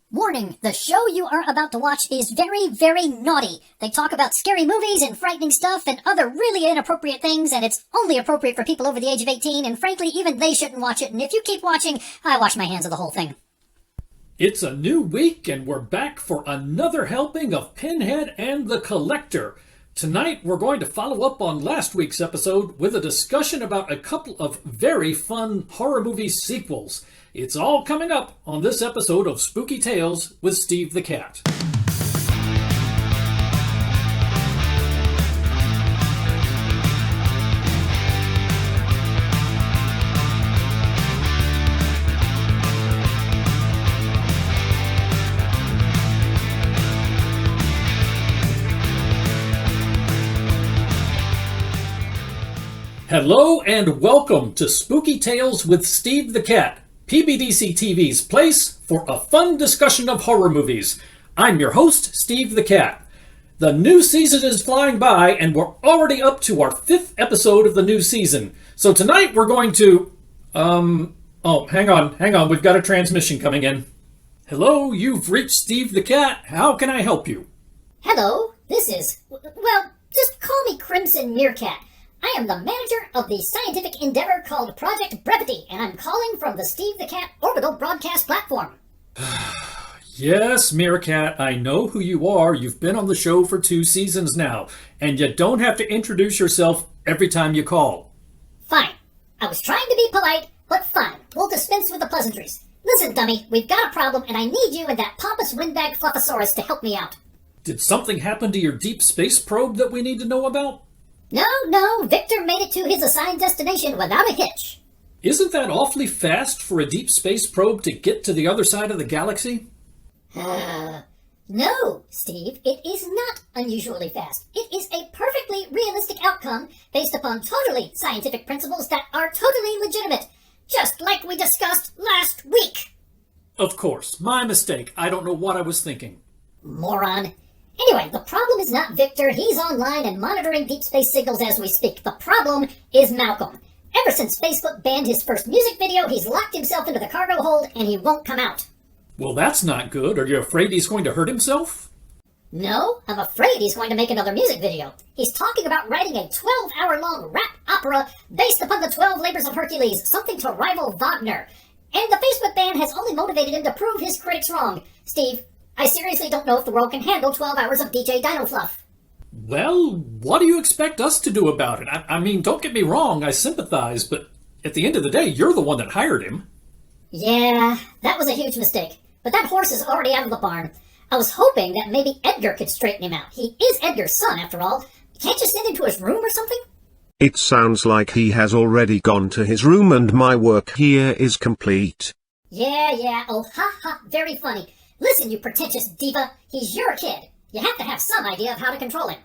Warning, the show you are about to watch is very, very naughty. They talk about scary movies and frightening stuff and other really inappropriate things, and it's only appropriate for people over the age of 18, and frankly, even they shouldn't watch it, and if you keep watching, I wash my hands of the whole thing. It's a new week, and we're back for another helping of Pinhead and the Collector. Tonight, we're going to follow up on last week's episode with a discussion about a couple of very fun horror movie sequels. It's all coming up on this episode of Spooky Tales with Steve the Cat. Hello and welcome to Spooky Tales with Steve the Cat, PBDCtv's place for a fun discussion of horror movies. I'm your host, Steve the Cat. The new season is flying by and we're already up to our 5th episode of the new season. So tonight we're going to... hang on, we've got a transmission coming in. Hello, you've reached Steve the Cat. How can I help you? Hello, this is... well, just call me Crimson Meerkat. I am the manager of the scientific endeavor called Project Brevity, and I'm calling from the Steve the Cat orbital broadcast platform. Yes, Meerkat, I know who you are. You've been on the show for 2 seasons now, and you don't have to introduce yourself every time you call. Fine. I was trying to be polite, but fine. We'll dispense with the pleasantries. Listen, dummy, we've got a problem, and I need you and that pompous windbag fluffosaurus to help me out. Did something happen to your deep space probe that we need to know about? No, Victor made it to his assigned destination without a hitch. Isn't that awfully fast for a deep space probe to get to the other side of the galaxy? No, Steve, it is not unusually fast. It is a perfectly realistic outcome based upon totally scientific principles that are totally legitimate, just like we discussed last week. Of course, my mistake. I don't know what I was thinking. Moron. Anyway, the problem is not Victor. He's online and monitoring deep space signals as we speak. The problem is Malcolm. Ever since Facebook banned his first music video, he's locked himself into the cargo hold and he won't come out. Well, that's not good. Are you afraid he's going to hurt himself? No, I'm afraid he's going to make another music video. He's talking about writing a 12-hour-long rap opera based upon the 12 Labors of Hercules, something to rival Wagner. And the Facebook ban has only motivated him to prove his critics wrong. Steve, I seriously don't know if the world can handle 12 hours of DJ Dino Fluff. Well, what do you expect us to do about it? I mean, don't get me wrong, I sympathize, but at the end of the day, you're the one that hired him. Yeah, that was a huge mistake. But that horse is already out of the barn. I was hoping that maybe Edgar could straighten him out. He is Edgar's son, after all. Can't you send him to his room or something? It sounds like he has already gone to his room and my work here is complete. Yeah, oh ha, very funny. Listen, you pretentious diva, he's your kid. You have to have some idea of how to control him.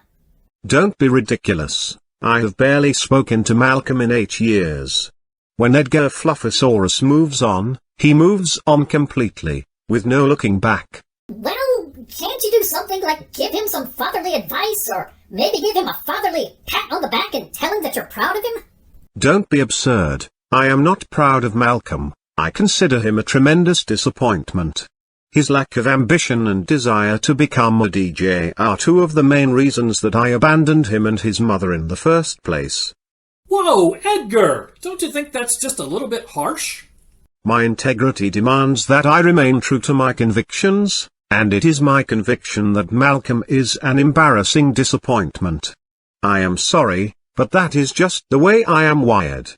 Don't be ridiculous. I have barely spoken to Malcolm in 8 years. When Edgar Fluffosaurus moves on, he moves on completely, with no looking back. Well, can't you do something like give him some fatherly advice, or maybe give him a fatherly pat on the back and tell him that you're proud of him? Don't be absurd. I am not proud of Malcolm. I consider him a tremendous disappointment. His lack of ambition and desire to become a DJ are 2 of the main reasons that I abandoned him and his mother in the first place. Whoa, Edgar! Don't you think that's just a little bit harsh? My integrity demands that I remain true to my convictions, and it is my conviction that Malcolm is an embarrassing disappointment. I am sorry, but that is just the way I am wired.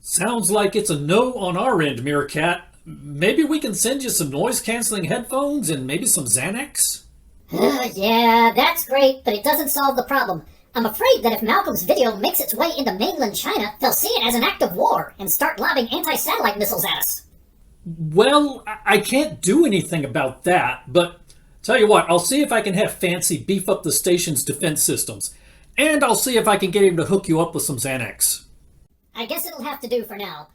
Sounds like it's a no on our end, Meerkat. Maybe we can send you some noise-canceling headphones and maybe some Xanax? Yeah, that's great, but it doesn't solve the problem. I'm afraid that if Malcolm's video makes its way into mainland China, they'll see it as an act of war and start lobbing anti-satellite missiles at us. Well, I can't do anything about that, but tell you what, I'll see if I can have Fancy beef up the station's defense systems, and I'll see if I can get him to hook you up with some Xanax. I guess it'll have to do for now.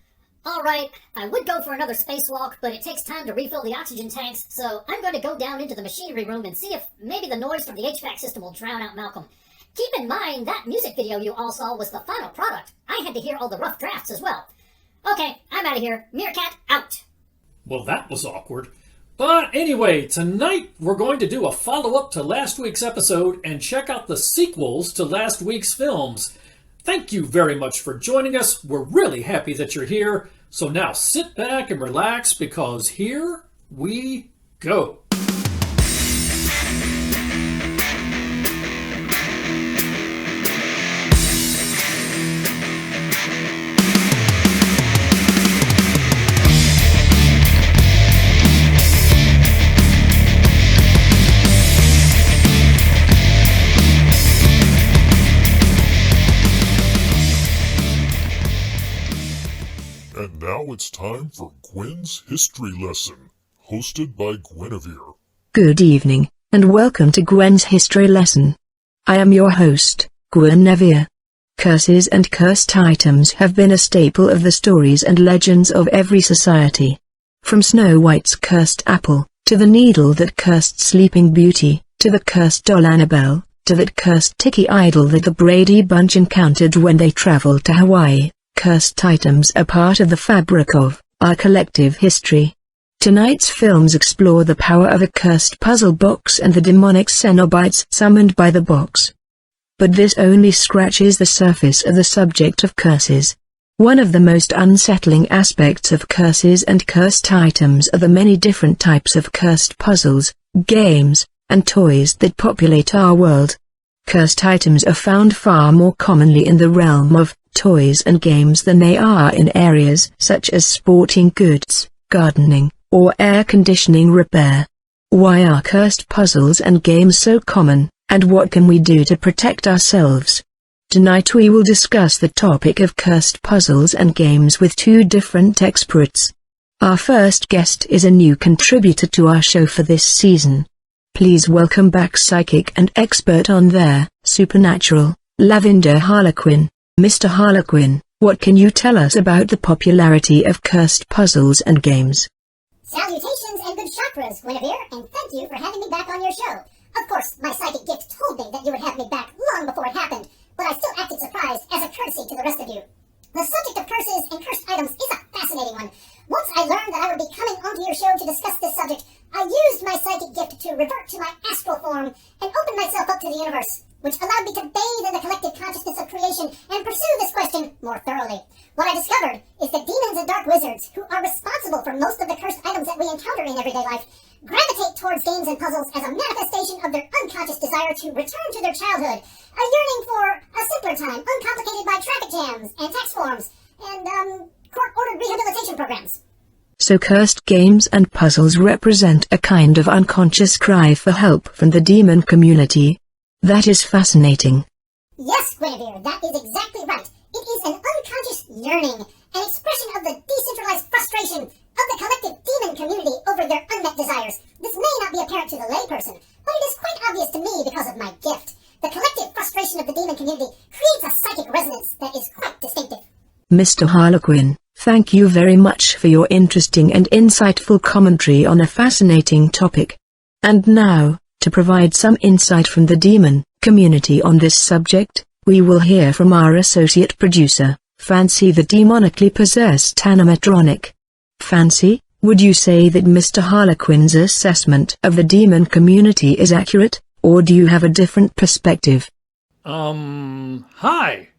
Alright, I would go for another spacewalk, but it takes time to refill the oxygen tanks, so I'm going to go down into the machinery room and see if maybe the noise from the HVAC system will drown out Malcolm. Keep in mind, that music video you all saw was the final product. I had to hear all the rough drafts as well. Okay, I'm out of here. Meerkat, out! Well, that was awkward. But anyway, tonight we're going to do a follow-up to last week's episode and check out the sequels to last week's films. Thank you very much for joining us. We're really happy that you're here. So now sit back and relax because here we go. And now it's time for Gwen's History Lesson, hosted by Gwenivere. Good evening, and welcome to Gwen's History Lesson. I am your host, Gwenivere. Curses and cursed items have been a staple of the stories and legends of every society. From Snow White's cursed apple, to the needle that cursed Sleeping Beauty, to the cursed doll Annabelle, to that cursed tiki idol that the Brady Bunch encountered when they traveled to Hawaii. Cursed items are part of the fabric of our collective history. Tonight's films explore the power of a cursed puzzle box and the demonic Cenobites summoned by the box. But this only scratches the surface of the subject of curses. One of the most unsettling aspects of curses and cursed items are the many different types of cursed puzzles, games, and toys that populate our world. Cursed items are found far more commonly in the realm of toys and games than they are in areas such as sporting goods, gardening, or air conditioning repair. Why are cursed puzzles and games so common, and what can we do to protect ourselves? Tonight we will discuss the topic of cursed puzzles and games with two different experts. Our first guest is a new contributor to our show for this season. Please welcome back psychic and expert on their supernatural, Lavender Harlequin. Mr. Harlequin, what can you tell us about the popularity of cursed puzzles and games? Salutations and good chakras, Gwenivere, and thank you for having me back on your show. Of course, my psychic gift told me that you would have me back long before it happened, but I still acted surprised as a courtesy to the rest of you. The subject of curses and cursed items is a fascinating one. Once I learned that I would be coming onto your show to discuss this subject, I used my psychic gift to revert to my astral form and open myself up to the universe, which allowed me to bathe in the collective consciousness of creation and pursue this question more thoroughly. What I discovered is that demons and dark wizards, who are responsible for most of the cursed items that we encounter in everyday life, gravitate towards games and puzzles as a manifestation of their unconscious desire to return to their childhood, a yearning for a simpler time, uncomplicated by traffic jams and tax forms and court-ordered rehabilitation programs. So cursed games and puzzles represent a kind of unconscious cry for help from the demon community. That is fascinating. Yes, Gwenivere, that is exactly right. It is an unconscious yearning, an expression of the decentralized frustration of the collective demon community over their unmet desires. This may not be apparent to the layperson, but it is quite obvious to me because of my gift. The collective frustration of the demon community creates a psychic resonance that is quite distinctive. Mr. Harlequin, thank you very much for your interesting and insightful commentary on a fascinating topic. And now, to provide some insight from the demon community on this subject, we will hear from our associate producer, Fancy the demonically possessed animatronic. Fancy, would you say that Mr. Harlequin's assessment of the demon community is accurate, or do you have a different perspective? Hi.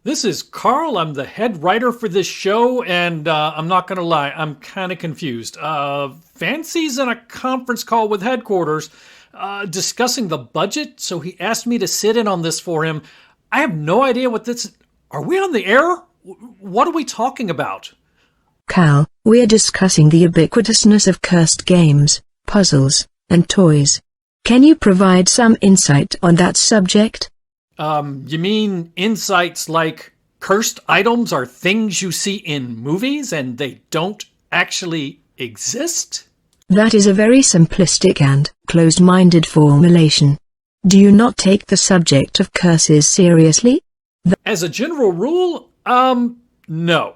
This is Carl. I'm the head writer for this show, and I'm not gonna lie, I'm kind of confused. Fancy's in a conference call with headquarters, discussing the budget, so he asked me to sit in on this for him. I have no idea what this... Are we on the air? What are we talking about? Cal, we're discussing the ubiquitousness of cursed games, puzzles, and toys. Can you provide some insight on that subject? You mean insights like cursed items are things you see in movies and they don't actually exist? That is a very simplistic and closed-minded formulation. Do you not take the subject of curses seriously? As a general rule, no.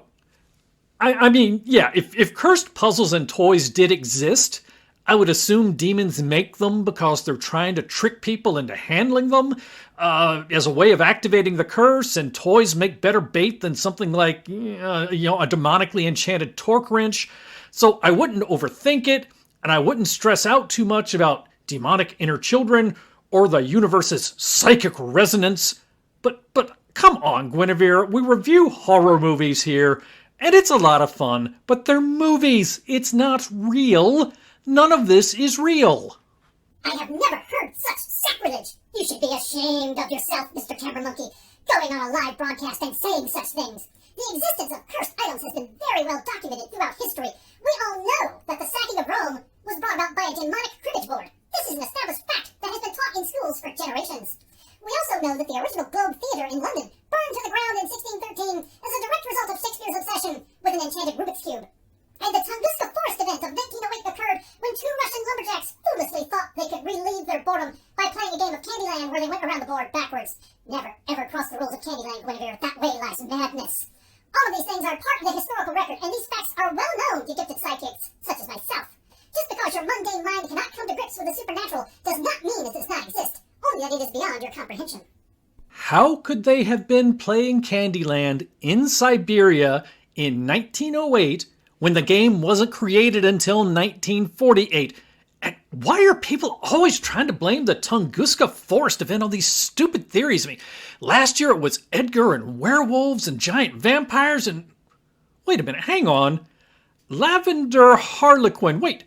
I mean, yeah, if cursed puzzles and toys did exist, I would assume demons make them because they're trying to trick people into handling them as a way of activating the curse, and toys make better bait than something like, a demonically enchanted torque wrench. So I wouldn't overthink it. and I wouldn't stress out too much about demonic inner children or the universe's psychic resonance. But come on, Gwenivere, we review horror movies here, and it's a lot of fun, but they're movies. It's not real. None of this is real. I have never heard such sacrilege. You should be ashamed of yourself, Mr. Camera Monkey, going on a live broadcast and saying such things. The existence of cursed items has been very well documented throughout history. We all know that the sacking of Rome was brought about by a demonic cribbage board. This is an established fact that has been taught in schools for generations. We also know that the original Globe Theatre in London burned to the ground in 1613 as a direct result of Shakespeare's obsession with an enchanted Rubik's Cube. And the Tunguska Forest event of 1908 occurred when two Russian lumberjacks foolishly thought they could relieve their boredom by playing a game of Candyland where they went around the board backwards. Never, ever cross the rules of Candyland, Gwenivere. That way lies madness. All of these things are part of the historical record, and these facts are well known to gifted psychics, such as myself. Just because your mundane mind cannot come to grips with the supernatural does not mean it does not exist, only that it is beyond your comprehension. How could they have been playing Candyland in Siberia in 1908 when the game wasn't created until 1948? And why are people always trying to blame the Tunguska Forest event on these stupid theories? I mean, last year it was Edgar and werewolves and giant vampires and... Wait a minute, hang on. Lavender Harlequin. Wait,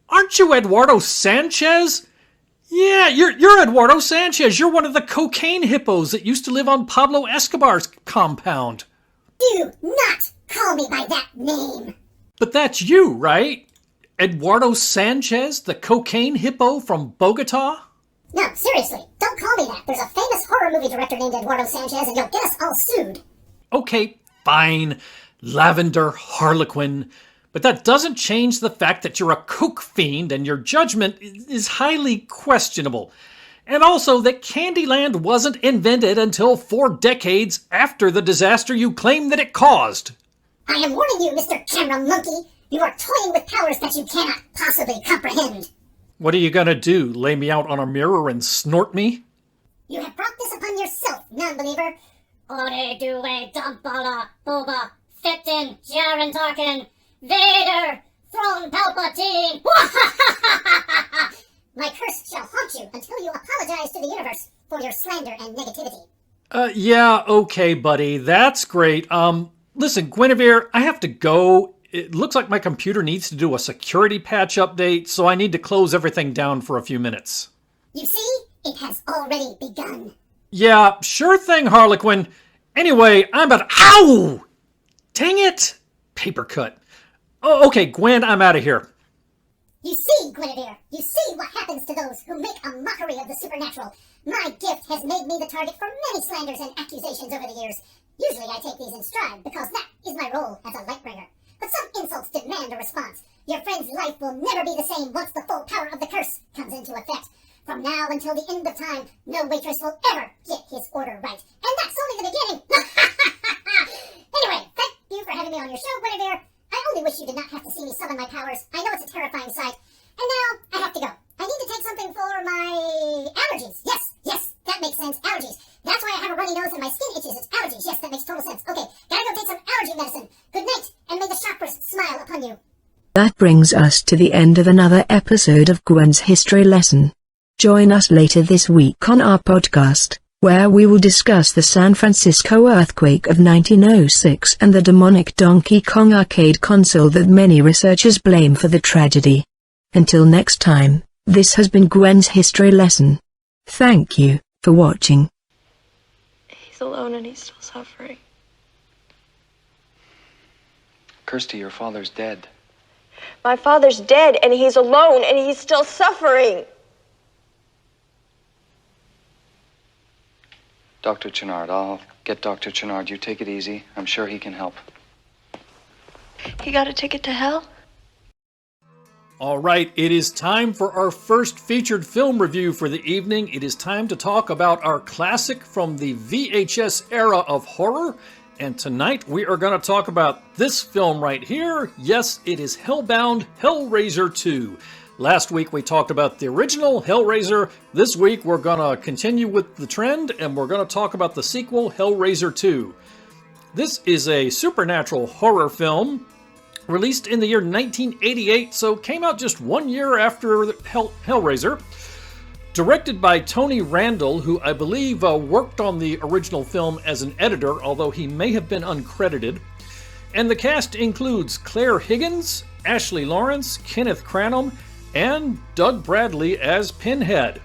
aren't you Eduardo Sanchez? Yeah, you're Eduardo Sanchez. You're one of the cocaine hippos that used to live on Pablo Escobar's compound. Do not call me by that name. But that's you, right? Eduardo Sanchez, the cocaine hippo from Bogota? No, seriously, don't call me that. There's a famous horror movie director named Eduardo Sanchez, and you'll get us all sued. Okay, fine. Lavender Harlequin. But that doesn't change the fact that you're a coke fiend and your judgment is highly questionable. And also that Candyland wasn't invented until 4 decades after the disaster you claim that it caused. I am warning you, Mr. Camera Monkey. You are toying with powers that you cannot possibly comprehend. What are you gonna do, lay me out on a mirror and snort me? You have brought this upon yourself, non-believer. Ore due dumbala boba fittin Jaren Tarkin Vader Throne Palpatine. My curse shall haunt you until you apologize to the universe for your slander and negativity. Yeah, okay, buddy. That's great. Listen, Gwenivere, I have to go. It looks like my computer needs to do a security patch update, so I need to close everything down for a few minutes. You see? It has already begun. Yeah, sure thing, Harlequin. Anyway, I'm about... Ow! Dang it! Paper cut. Oh, okay, Gwen, I'm out of here. You see, Gwenivere, you see what happens to those who make a mockery of the supernatural. My gift has made me the target for many slanders and accusations over the years. Usually I take these in stride, because that is my role as a lightbringer. But some insults demand a response. Your friend's life will never be the same once the full power of the curse comes into effect. From now until the end of time, no waitress will ever get his order right. And that's only the beginning. Anyway, thank you for having me on your show, Gwenivere. I only wish you did not have to see me summon my powers. I know it's a terrifying sight. And now, I have to go. I need to take something for my allergies. Yes, that makes sense. Allergies. That's why I have a runny nose and my skin itches. It's allergies. Yes, that makes total sense. Okay, gotta go take some allergy medicine. Good night, and may the chakras smile upon you. That brings us to the end of another episode of Gwen's History Lesson. Join us later this week on our podcast, where we will discuss the San Francisco earthquake of 1906 and the demonic Donkey Kong arcade console that many researchers blame for the tragedy. Until next time, this has been Gwen's History Lesson. Thank you for watching. He's alone and he's still suffering. Kirsty, your father's dead. My father's dead and he's alone and he's still suffering. Dr. Chenard, I'll get Dr. Chenard. You take it easy. I'm sure he can help. He got a ticket to hell? All right, it is time for our first featured film review for the evening. It is time to talk about our classic from the VHS era of horror. And tonight we are going to talk about this film right here. Yes, it is Hellbound Hellraiser 2. Last week we talked about the original Hellraiser. This week we're going to continue with the trend and we're going to talk about the sequel, Hellraiser 2. This is a supernatural horror film Released in the year 1988, so came out just 1 year after Hellraiser. Directed by Tony Randall, who I believe worked on the original film as an editor, although he may have been uncredited. And the cast includes Claire Higgins, Ashley Lawrence, Kenneth Cranham, and Doug Bradley as Pinhead.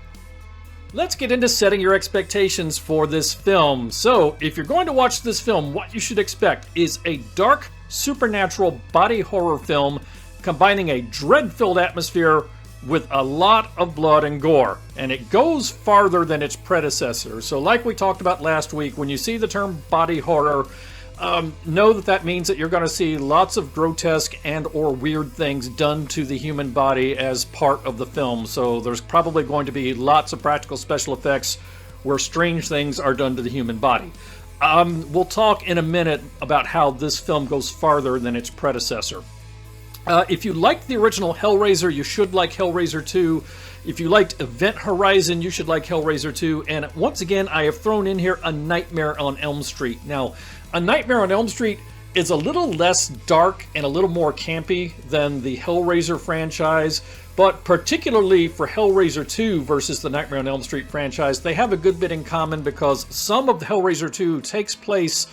Let's get into setting your expectations for this film. So, if you're going to watch this film, what you should expect is a dark, supernatural body horror film combining a dread-filled atmosphere with a lot of blood and gore. And it goes farther than its predecessor. So like we talked about last week, when you see the term body horror, know that means that you're going to see lots of grotesque and or weird things done to the human body as part of the film. So there's probably going to be lots of practical special effects where strange things are done to the human body. We'll talk in a minute about how this film goes farther than its predecessor. If you liked the original Hellraiser, you should like Hellraiser 2. If you liked Event Horizon, you should like Hellraiser 2. And once again, I have thrown in here A Nightmare on Elm Street. Now, A Nightmare on Elm Street is a little less dark and a little more campy than the Hellraiser franchise, but particularly for Hellraiser 2 versus the Nightmare on Elm Street franchise, they have a good bit in common because some of the Hellraiser 2 takes place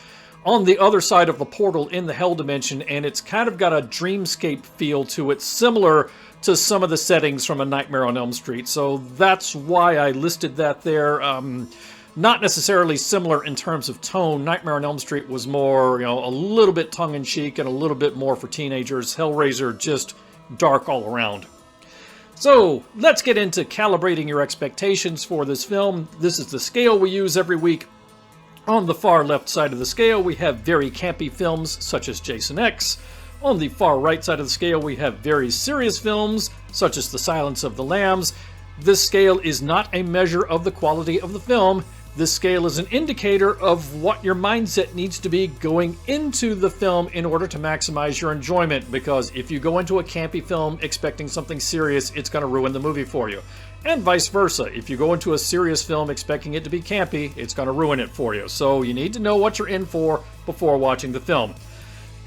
on the other side of the portal in the Hell Dimension, and it's kind of got a dreamscape feel to it, similar to some of the settings from A Nightmare on Elm Street. So that's why I listed that there. Not necessarily similar in terms of tone. Nightmare on Elm Street was more, a little bit tongue-in-cheek and a little bit more for teenagers. Hellraiser, just dark all around. So, let's get into calibrating your expectations for this film. This is the scale we use every week. On the far left side of the scale, we have very campy films such as Jason X. On the far right side of the scale, we have very serious films such as The Silence of the Lambs. This scale is not a measure of the quality of the film. This scale is an indicator of what your mindset needs to be going into the film in order to maximize your enjoyment, because if you go into a campy film expecting something serious, it's going to ruin the movie for you. And vice versa. If you go into a serious film expecting it to be campy, it's going to ruin it for you. So you need to know what you're in for before watching the film.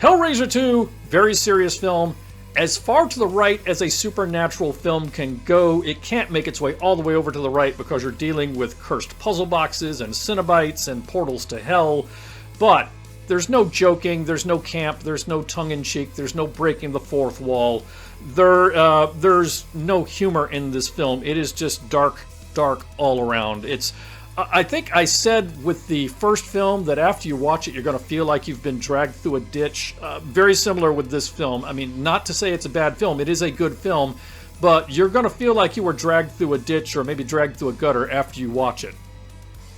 Hellraiser 2, very serious film. As far to the right as a supernatural film can go, it can't make its way all the way over to the right because you're dealing with cursed puzzle boxes and Cenobites and portals to hell. But there's no joking, there's no camp, there's no tongue-in-cheek, there's no breaking the fourth wall. There's no humor in this film. It is just dark all around. I think I said with the first film that after you watch it, you're going to feel like you've been dragged through a ditch. Very similar with this film. I mean, not to say it's a bad film. It is a good film, but you're going to feel like you were dragged through a ditch or maybe dragged through a gutter after you watch it.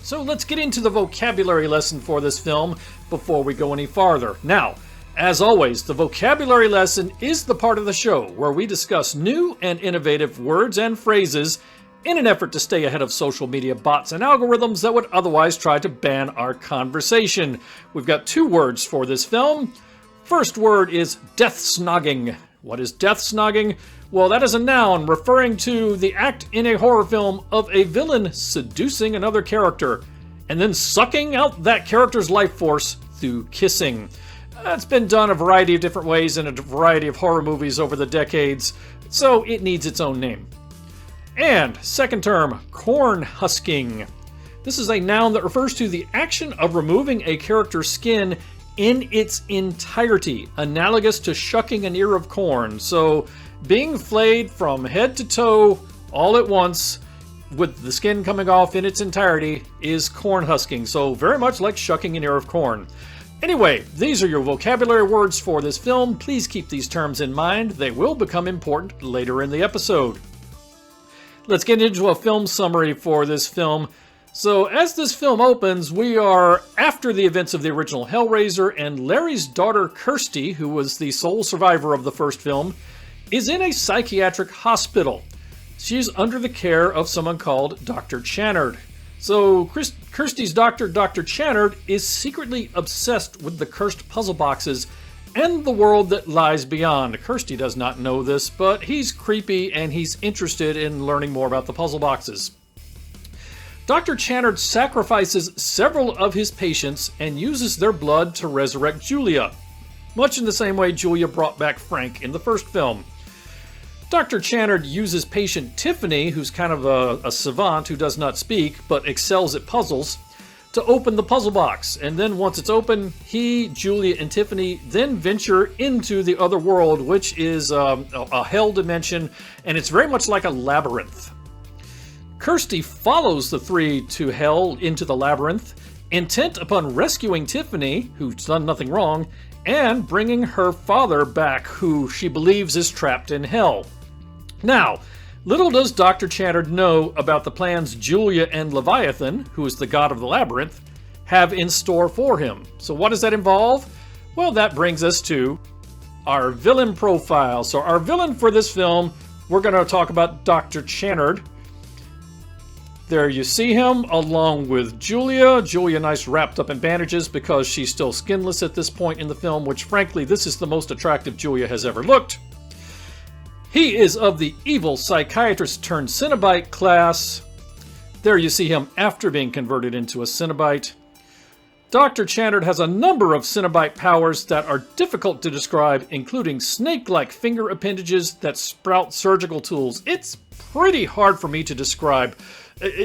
So let's get into the vocabulary lesson for this film before we go any farther. Now, as always, the vocabulary lesson is the part of the show where we discuss new and innovative words and phrases in an effort to stay ahead of social media bots and algorithms that would otherwise try to ban our conversation. We've got 2 words for this film. First word is death snogging. What is death snogging? Well, that is a noun referring to the act in a horror film of a villain seducing another character and then sucking out that character's life force through kissing. It's been done a variety of different ways in a variety of horror movies over the decades, so it needs its own name. And second term, corn husking. This is a noun that refers to the action of removing a character's skin in its entirety, analogous to shucking an ear of corn. So being flayed from head to toe all at once with the skin coming off in its entirety is corn husking. So very much like shucking an ear of corn. Anyway, these are your vocabulary words for this film. Please keep these terms in mind. They will become important later in the episode. Let's get into a film summary for this film. So, as this film opens, we are after the events of the original Hellraiser, and Larry's daughter Kirsty, who was the sole survivor of the first film, is in a psychiatric hospital. She's under the care of someone called Dr. Channard. So, Kirsty's doctor, Dr. Channard, is secretly obsessed with the cursed puzzle boxes and the world that lies beyond. Kirsty does not know this, but he's creepy and he's interested in learning more about the puzzle boxes. Dr. Channard sacrifices several of his patients and uses their blood to resurrect Julia. much in the same way Julia brought back Frank in the first film. Dr. Channard uses patient Tiffany, who's kind of a savant who does not speak but excels at puzzles, to open the puzzle box. And then once it's open, he, Julia, and Tiffany then venture into the other world, which is a hell dimension, and it's very much like a labyrinth. Kirsty follows the three to hell into the labyrinth, intent upon rescuing Tiffany, who's done nothing wrong, and bringing her father back, who she believes is trapped in hell. Now, little does Dr. Channard know about the plans Julia and Leviathan, who is the god of the labyrinth, have in store for him. So what does that involve? Well, that brings us to our villain profile. So our villain for this film, we're going to talk about Dr. Channard. There you see him, along with Julia. Julia nice wrapped up in bandages because she's still skinless at this point in the film, which frankly, this is the most attractive Julia has ever looked. He is of the evil psychiatrist turned Cenobite class. There you see him after being converted into a Cenobite. Dr. Channard has a number of Cenobite powers that are difficult to describe, including snake-like finger appendages that sprout surgical tools. It's pretty hard for me to describe.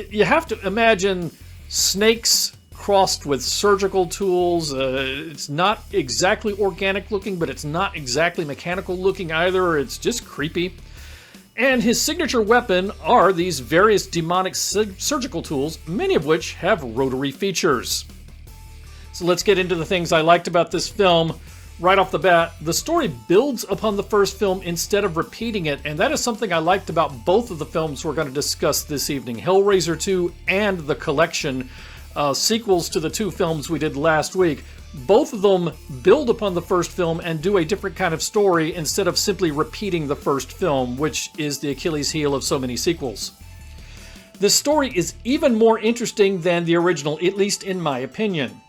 You have to imagine snakes crossed with surgical tools. It's not exactly organic looking, but it's not exactly mechanical looking either. It's just creepy. And his signature weapon are these various demonic surgical tools, many of which have rotary features. So let's get into the things I liked about this film. Right off the bat, the story builds upon the first film instead of repeating it, and that is something I liked about both of the films we're going to discuss this evening, Hellraiser 2 and the collection sequels to the two films we did last week. Both of them build upon the first film and do a different kind of story instead of simply repeating the first film, which is the Achilles heel of so many sequels. This story is even more interesting than the original, at least in my opinion.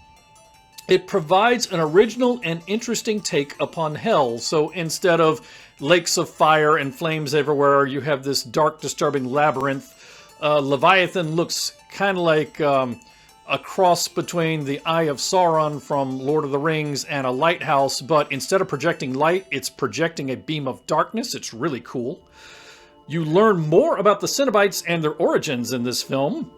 It provides an original and interesting take upon hell. So instead of lakes of fire and flames everywhere, you have this dark, disturbing labyrinth. Leviathan looks kind of like a cross between the Eye of Sauron from Lord of the Rings and a lighthouse, but instead of projecting light, it's projecting a beam of darkness. It's really cool. You learn more about the Cenobites and their origins in this film.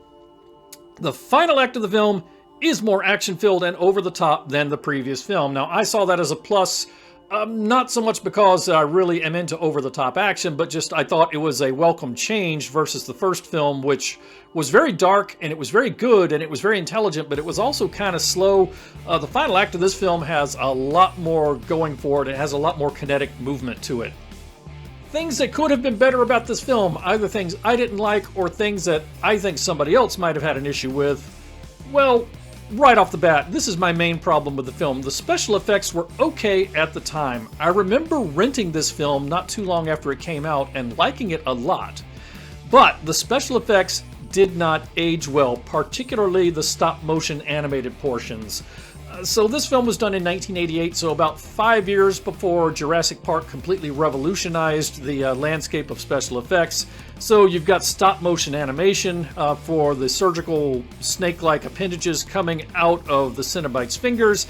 The final act of the film is more action-filled and over-the-top than the previous film. Now, I saw that as a plus, not so much because I really am into over-the-top action, but just I thought it was a welcome change versus the first film, which was very dark, and it was very good, and it was very intelligent, but it was also kind of slow. The final act of this film has a lot more going for it. It has a lot more kinetic movement to it. Things that could have been better about this film, either things I didn't like or things that I think somebody else might have had an issue with. Well, right off the bat, this is my main problem with the film. The special effects were okay at the time. I remember renting this film not too long after it came out and liking it a lot. But the special effects did not age well, particularly the stop-motion animated portions. So this film was done in 1988, so about 5 years before Jurassic Park completely revolutionized the landscape of special effects. So you've got stop-motion animation for the surgical snake-like appendages coming out of the Cenobite's fingers.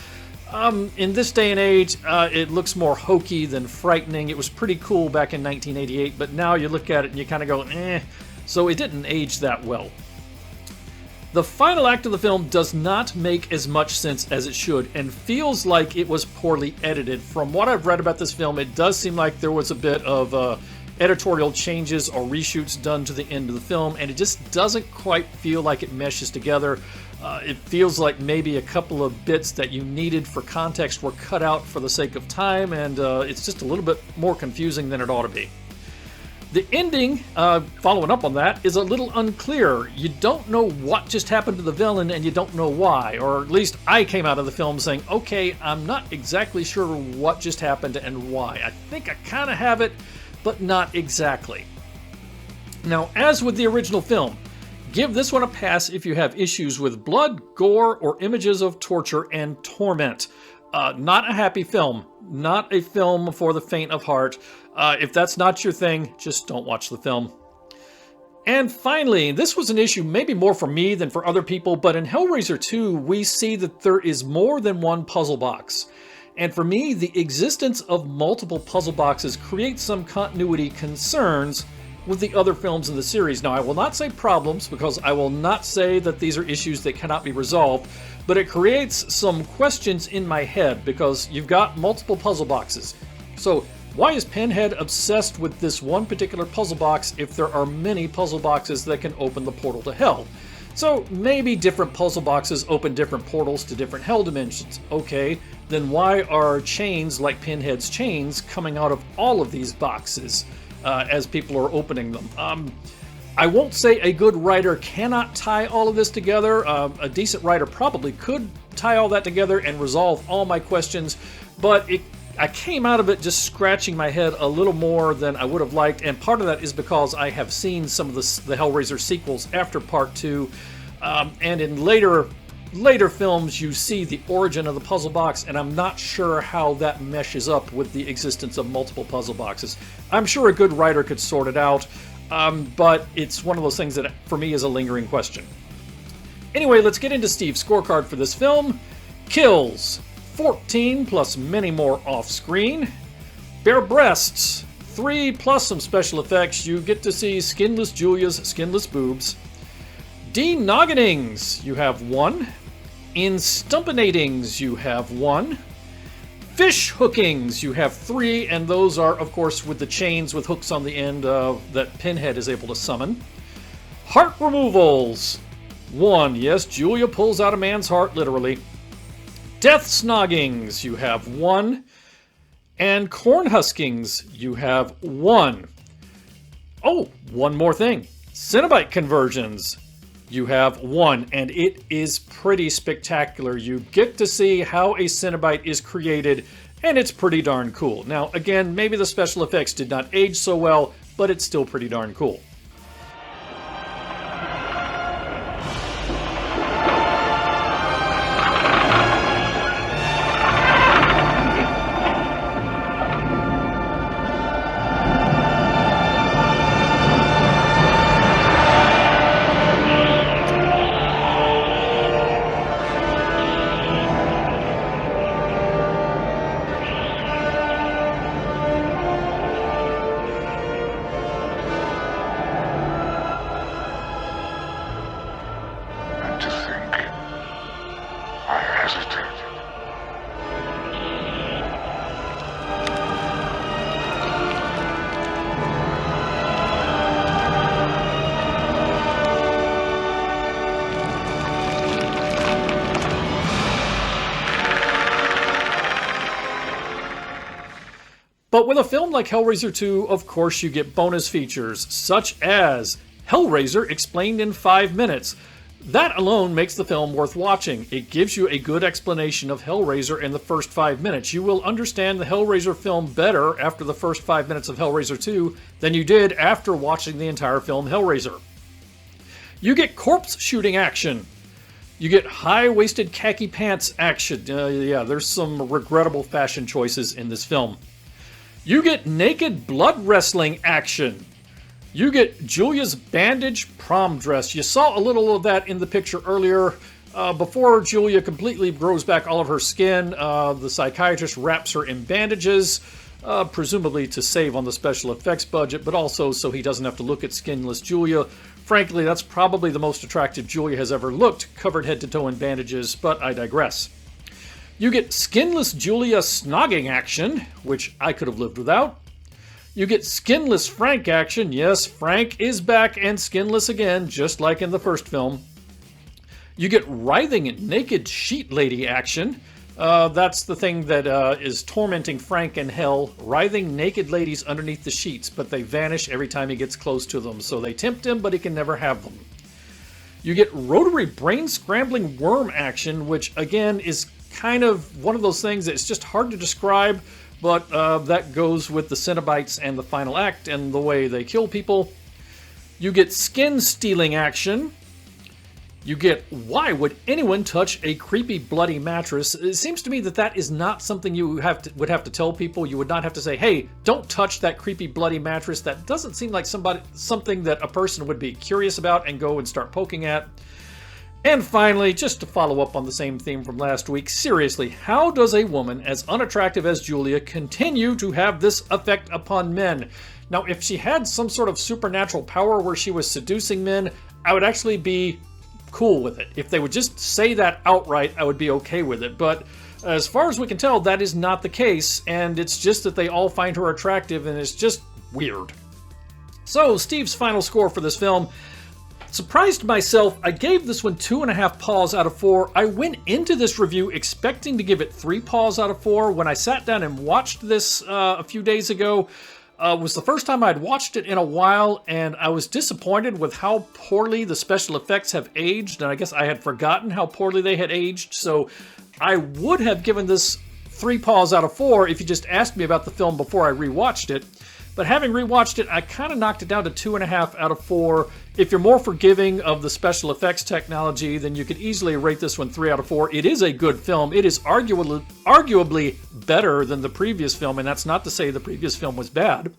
In this day and age, it looks more hokey than frightening. It was pretty cool back in 1988, but now you look at it and you kind of go, eh. So it didn't age that well. The final act of the film does not make as much sense as it should and feels like it was poorly edited. From what I've read about this film, it does seem like there was a bit of editorial changes or reshoots done to the end of the film, and it just doesn't quite feel like it meshes together. It feels like maybe a couple of bits that you needed for context were cut out for the sake of time, and it's just a little bit more confusing than it ought to be. The ending, following up on that, is a little unclear. You don't know what just happened to the villain, and you don't know why. Or at least I came out of the film saying, okay, I'm not exactly sure what just happened and why. I think I kind of have it, but not exactly. Now, as with the original film, give this one a pass if you have issues with blood, gore, or images of torture and torment. Not a happy film. Not a film for the faint of heart. If that's not your thing, just don't watch the film. And finally, this was an issue maybe more for me than for other people, but in Hellraiser 2, we see that there is more than one puzzle box. And for me, the existence of multiple puzzle boxes creates some continuity concerns with the other films in the series. Now, I will not say problems, because I will not say that these are issues that cannot be resolved, but it creates some questions in my head, because you've got multiple puzzle boxes. So why is Pinhead obsessed with this one particular puzzle box if there are many puzzle boxes that can open the portal to hell? So maybe different puzzle boxes open different portals to different hell dimensions. Okay, then why are chains like Pinhead's chains coming out of all of these boxes as people are opening them? I won't say a good writer cannot tie all of this together. A decent writer probably could tie all that together and resolve all my questions, but I came out of it just scratching my head a little more than I would have liked, and part of that is because I have seen some of the Hellraiser sequels after Part 2, and in later films you see the origin of the puzzle box, and I'm not sure how that meshes up with the existence of multiple puzzle boxes. I'm sure a good writer could sort it out, but it's one of those things that for me is a lingering question. Anyway, let's get into Steve's scorecard for this film. Kills, 14 plus many more off-screen. Bare breasts, 3 plus some special effects. You get to see skinless Julia's skinless boobs. Denogginings, you have 1. Instumpinatings, you have 1. Fish hookings, you have 3, and those are, of course, with the chains with hooks on the end that Pinhead is able to summon. Heart removals, 1. Yes, Julia pulls out a man's heart, literally. Death snoggings, you have 1. And corn huskings, you have 1. Oh, one more thing. Cenobite conversions, you have 1. And it is pretty spectacular. You get to see how a Cenobite is created, and it's pretty darn cool. Now, again, maybe the special effects did not age so well, but it's still pretty darn cool. But with a film like Hellraiser 2, of course you get bonus features, such as Hellraiser explained in 5 minutes. That alone makes the film worth watching. It gives you a good explanation of Hellraiser in the first 5 minutes. You will understand the Hellraiser film better after the first 5 minutes of Hellraiser 2 than you did after watching the entire film Hellraiser. You get corpse shooting action. You get high-waisted khaki pants action. Yeah, there's some regrettable fashion choices in this film. You get naked blood wrestling action. You get Julia's bandage prom dress. You saw a little of that in the picture earlier. Before Julia completely grows back all of her skin, the psychiatrist wraps her in bandages, presumably to save on the special effects budget, but also so he doesn't have to look at skinless Julia. Frankly, that's probably the most attractive Julia has ever looked, covered head to toe in bandages, but I digress. You get skinless Julia snogging action, which I could have lived without. You get skinless Frank action. Yes, Frank is back and skinless again, just like in the first film. You get writhing naked sheet lady action. That's the thing that is tormenting Frank in hell. Writhing naked ladies underneath the sheets, but they vanish every time he gets close to them. So they tempt him, but he can never have them. You get rotary brain scrambling worm action, which again is kind of one of those things that's just hard to describe, but that goes with the Cenobites and the final act and the way they kill people. You get skin stealing action. You get, why would anyone touch a creepy bloody mattress? It seems to me that that is not something you would have to tell people. You would not have to say, hey, don't touch that creepy bloody mattress. That doesn't seem like something that a person would be curious about and go and start poking at. And finally, just to follow up on the same theme from last week, seriously, how does a woman as unattractive as Julia continue to have this effect upon men? Now, if she had some sort of supernatural power where she was seducing men, I would actually be cool with it. If they would just say that outright, I would be okay with it. But as far as we can tell, that is not the case, and it's just that they all find her attractive, and it's just weird. So, Steve's final score for this film. Surprised myself, I gave this one 2.5 paws out of 4. I went into this review expecting to give it 3 paws out of 4. When I sat down and watched this a few days ago, was the first time I'd watched it in a while, and I was disappointed with how poorly the special effects have aged, and I guess I had forgotten how poorly they had aged, so I would have given this 3 paws out of 4 if you just asked me about the film before I rewatched it. But having rewatched it, I kind of knocked it down to 2.5 out of 4. If you're more forgiving of the special effects technology, then you could easily rate this one 3 out of 4. It is a good film. It is arguably better than the previous film, and that's not to say the previous film was bad.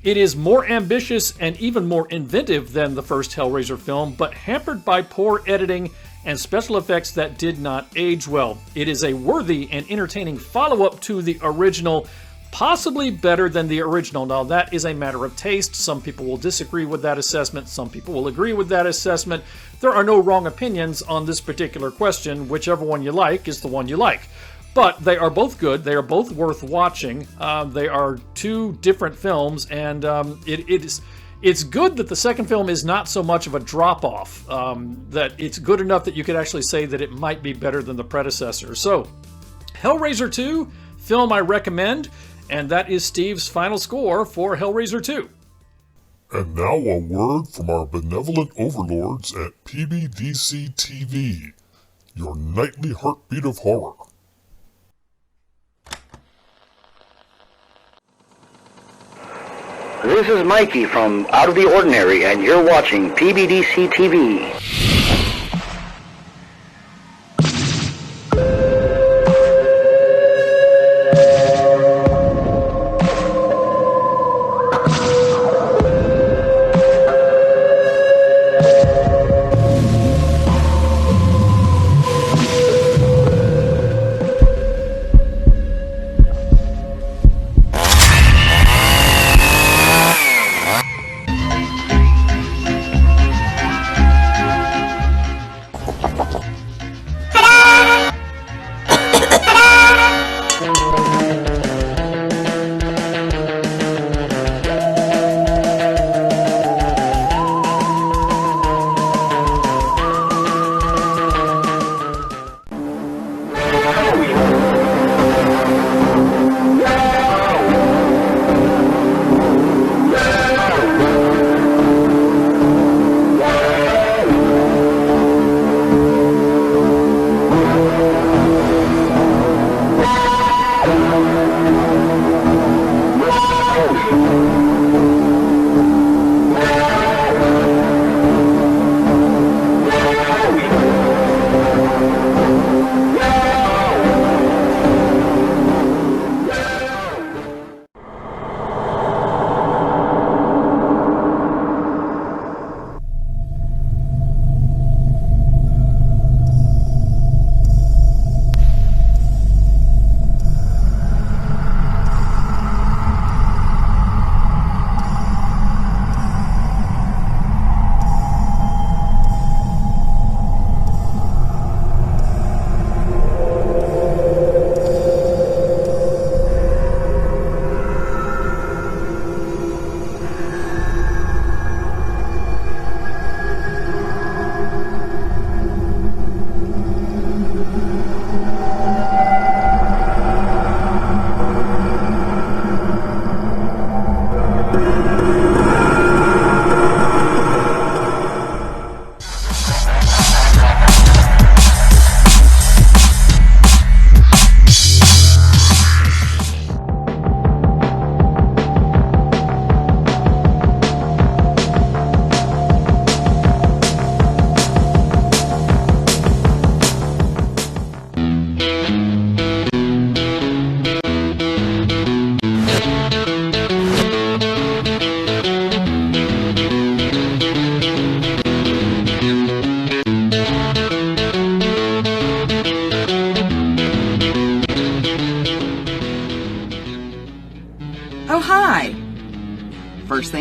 It is more ambitious and even more inventive than the first Hellraiser film, but hampered by poor editing and special effects that did not age well. It is a worthy and entertaining follow-up to the original, possibly better than the original. Now, that is a matter of taste. Some people will disagree with that assessment. Some people will agree with that assessment. There are no wrong opinions on this particular question. Whichever one you like is the one you like. But they are both good. They are both worth watching. They are two different films, and it's good that the second film is not so much of a drop-off. That it's good enough that you could actually say that it might be better than the predecessor. So, Hellraiser 2, film I recommend. And that is Steve's final score for Hellraiser 2. And now a word from our benevolent overlords at PBDCtv, your nightly heartbeat of horror. This is Mikey from Out of the Ordinary, and you're watching PBDCtv.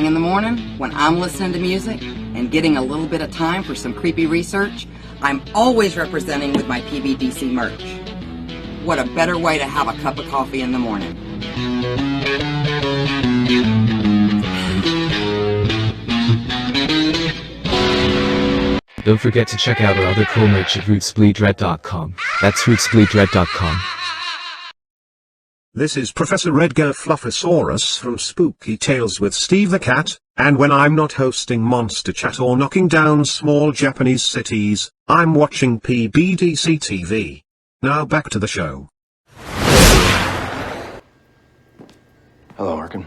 thing in the morning, when I'm listening to music and getting a little bit of time for some creepy research, I'm always representing with my PBDC merch. What a better way to have a cup of coffee in the morning. Don't forget to check out our other cool merch at rootsbleedred.com. That's rootsbleedred.com. This is Professor Edgar Fluffosaurus from Spooky Tales with Steve the Cat, and when I'm not hosting Monster Chat or knocking down small Japanese cities, I'm watching PBDCtv. Now back to the show. Hello, Arkin.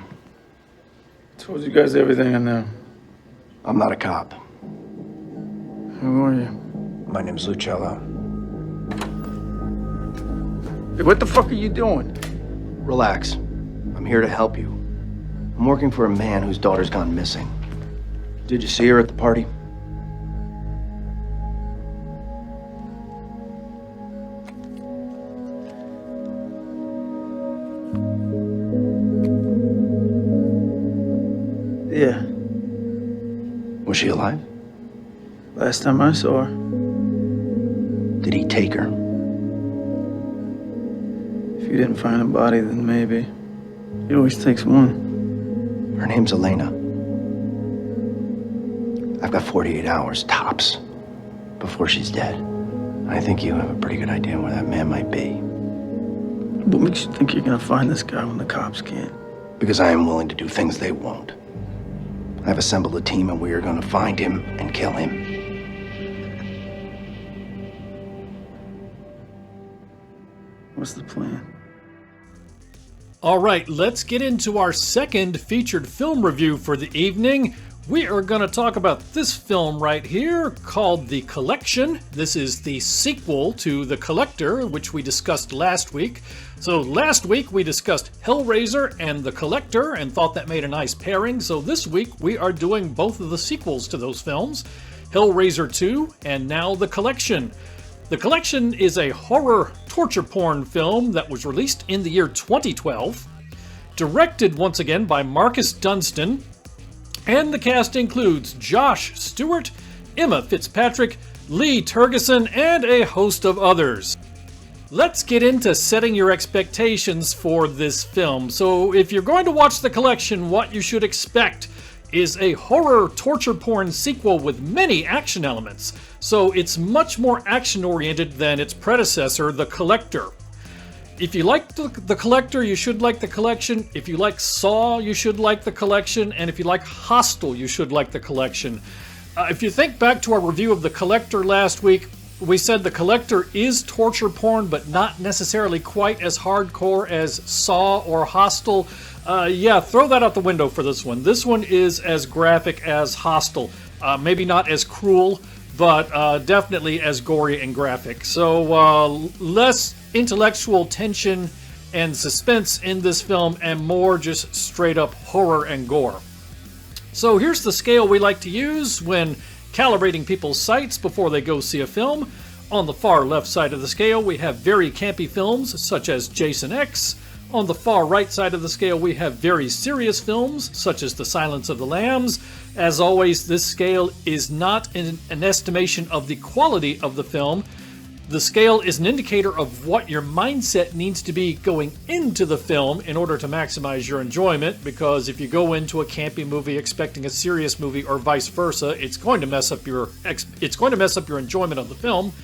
Told you guys everything I know. I'm not a cop. Who are you? My name's Lucello. Hey, what the fuck are you doing? Relax. I'm here to help you. I'm working for a man whose daughter's gone missing. Did you see her at the party? Yeah. Was she alive? Last time I saw her. Did he take her? If you didn't find a body, then maybe. He always takes one. Her name's Elena. I've got 48 hours, tops, before she's dead. I think you have a pretty good idea where that man might be. What makes you think you're gonna find this guy when the cops can't? Because I am willing to do things they won't. I've assembled a team and we are gonna find him and kill him. What's the plan? All right, let's get into our second featured film review for the evening. We are going to talk about this film right here called The Collection. This is the sequel to The Collector, which we discussed last week. So last week we discussed Hellraiser and The Collector and thought that made a nice pairing. So this week we are doing both of the sequels to those films, Hellraiser 2 and now The Collection. The Collection is a horror torture porn film that was released in the year 2012, directed once again by Marcus Dunstan, and the cast includes Josh Stewart, Emma Fitzpatrick, Lee Tergesen, and a host of others. Let's get into setting your expectations for this film. So if you're going to watch The Collection, what you should expect is a horror torture porn sequel with many action elements. So it's much more action-oriented than its predecessor, The Collector. If you like the Collector, you should like The Collection. If you like Saw, you should like The Collection. And if you like Hostel, you should like The Collection. If you think back to our review of The Collector last week, we said The Collector is torture porn, but not necessarily quite as hardcore as Saw or Hostel. Yeah, throw that out the window for this one. This one is as graphic as Hostel. Maybe not as cruel, but definitely as gory and graphic. So less intellectual tension and suspense in this film and more just straight up horror and gore. So here's the scale we like to use when calibrating people's sights before they go see a film. On the far left side of the scale we have very campy films such as Jason X. On the far right side of the scale we have very serious films such as The Silence of the Lambs. As always, this scale is not an estimation of the quality of the film. The scale is an indicator of what your mindset needs to be going into the film in order to maximize your enjoyment, because if you go into a campy movie expecting a serious movie or vice versa, it's going to mess up your enjoyment of the film.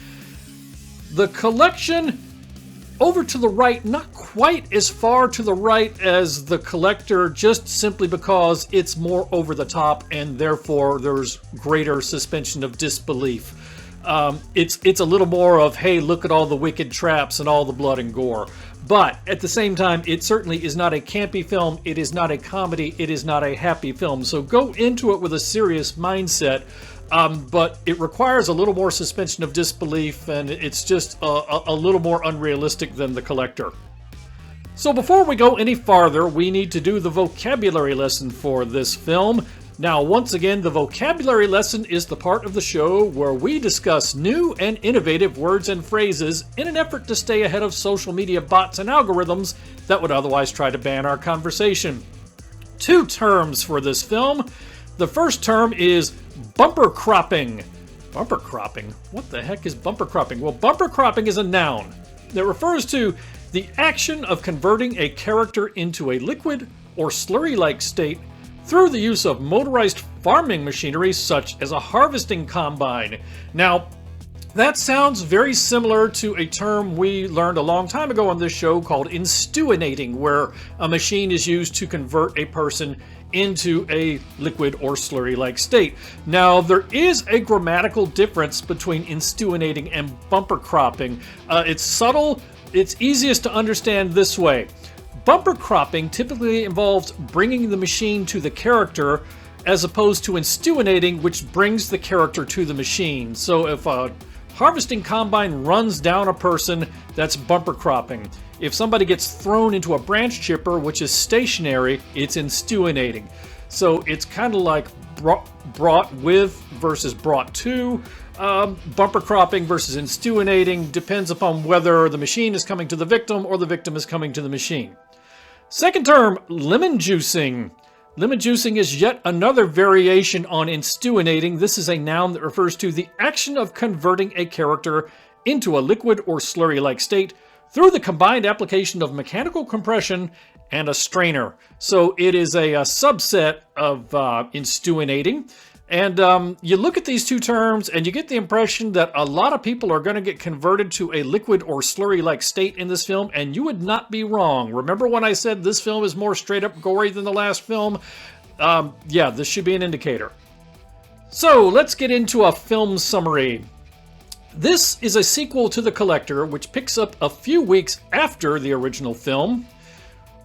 The Collection, over to the right, not quite as far to the right as The Collector, just simply because it's more over the top and therefore there's greater suspension of disbelief. It's a little more of, hey, look at all the wicked traps and all the blood and gore. But at the same time, it certainly is not a campy film, it is not a comedy, it is not a happy film. So go into it with a serious mindset, but it requires a little more suspension of disbelief, and it's just a little more unrealistic than The Collector. So before we go any farther, we need to do the vocabulary lesson for this film. Now, once again, the vocabulary lesson is the part of the show where we discuss new and innovative words and phrases in an effort to stay ahead of social media bots and algorithms that would otherwise try to ban our conversation. Two terms for this film. The first term is bumper cropping. Bumper cropping? What the heck is bumper cropping? Well, bumper cropping is a noun that refers to the action of converting a character into a liquid or slurry-like state through the use of motorized farming machinery such as a harvesting combine. Now, that sounds very similar to a term we learned a long time ago on this show called instuinating, where a machine is used to convert a person into a liquid or slurry-like state. Now, there is a grammatical difference between instuinating and bumper cropping. It's subtle. It's easiest to understand this way. Bumper cropping typically involves bringing the machine to the character, as opposed to instuinating, which brings the character to the machine. So if a harvesting combine runs down a person, that's bumper cropping. If somebody gets thrown into a branch chipper, which is stationary, it's instuinating. So it's kind of like brought with versus brought to. Bumper cropping versus instuinating depends upon whether the machine is coming to the victim or the victim is coming to the machine. Second term, lemon juicing. Lemon juicing is yet another variation on instuinating. This is a noun that refers to the action of converting a character into a liquid or slurry-like state through the combined application of mechanical compression and a strainer. So it is a subset of instuinating. And you look at these two terms and you get the impression that a lot of people are going to get converted to a liquid or slurry-like state in this film, and you would not be wrong. Remember when I said this film is more straight-up gory than the last film? Yeah, this should be an indicator. So let's get into a film summary. This is a sequel to The Collector, which picks up a few weeks after the original film.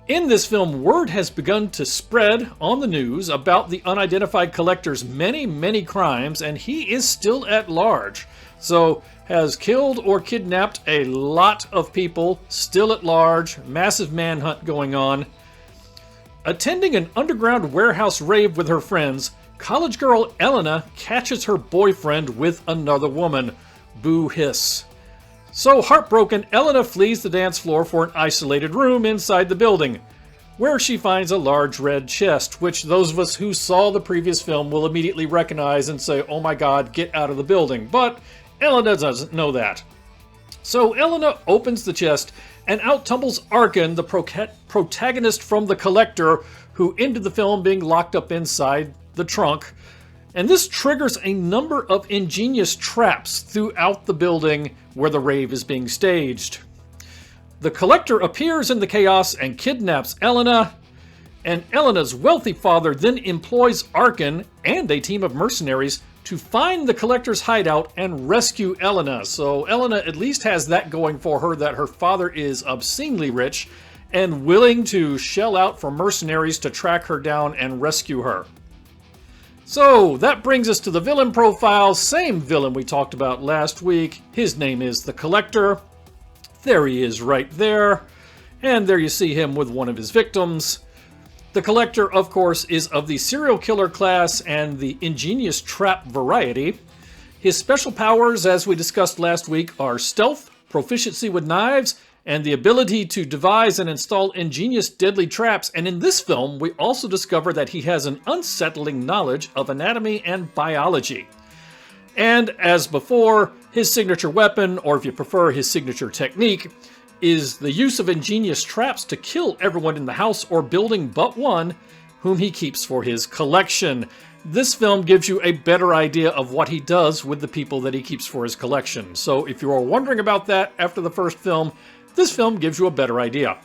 In this film, word has begun to spread on the news about the unidentified collector's many, many crimes, and he is still at large. So, has killed or kidnapped a lot of people, still at large, massive manhunt going on. Attending an underground warehouse rave with her friends, college girl Elena catches her boyfriend with another woman. Boo hiss. So heartbroken, Elena flees the dance floor for an isolated room inside the building, where she finds a large red chest, which those of us who saw the previous film will immediately recognize and say, oh my god, get out of the building. But Elena doesn't know that. So Elena opens the chest, and out tumbles Arkin, the protagonist from The Collector, who ended the film being locked up inside the trunk. And this triggers a number of ingenious traps throughout the building where the rave is being staged. The Collector appears in the chaos and kidnaps Elena, and Elena's wealthy father then employs Arkin and a team of mercenaries to find the Collector's hideout and rescue Elena. So Elena at least has that going for her, that her father is obscenely rich and willing to shell out for mercenaries to track her down and rescue her. So, that brings us to the villain profile, same villain we talked about last week. His name is The Collector. There he is right there. And there you see him with one of his victims. The Collector, of course, is of the serial killer class and the ingenious trap variety. His special powers, as we discussed last week, are stealth, proficiency with knives, and the ability to devise and install ingenious deadly traps. And in this film, we also discover that he has an unsettling knowledge of anatomy and biology. And as before, his signature weapon, or if you prefer his signature technique, is the use of ingenious traps to kill everyone in the house or building but one, whom he keeps for his collection. This film gives you a better idea of what he does with the people that he keeps for his collection. So if you are wondering about that after the first film, this film gives you a better idea.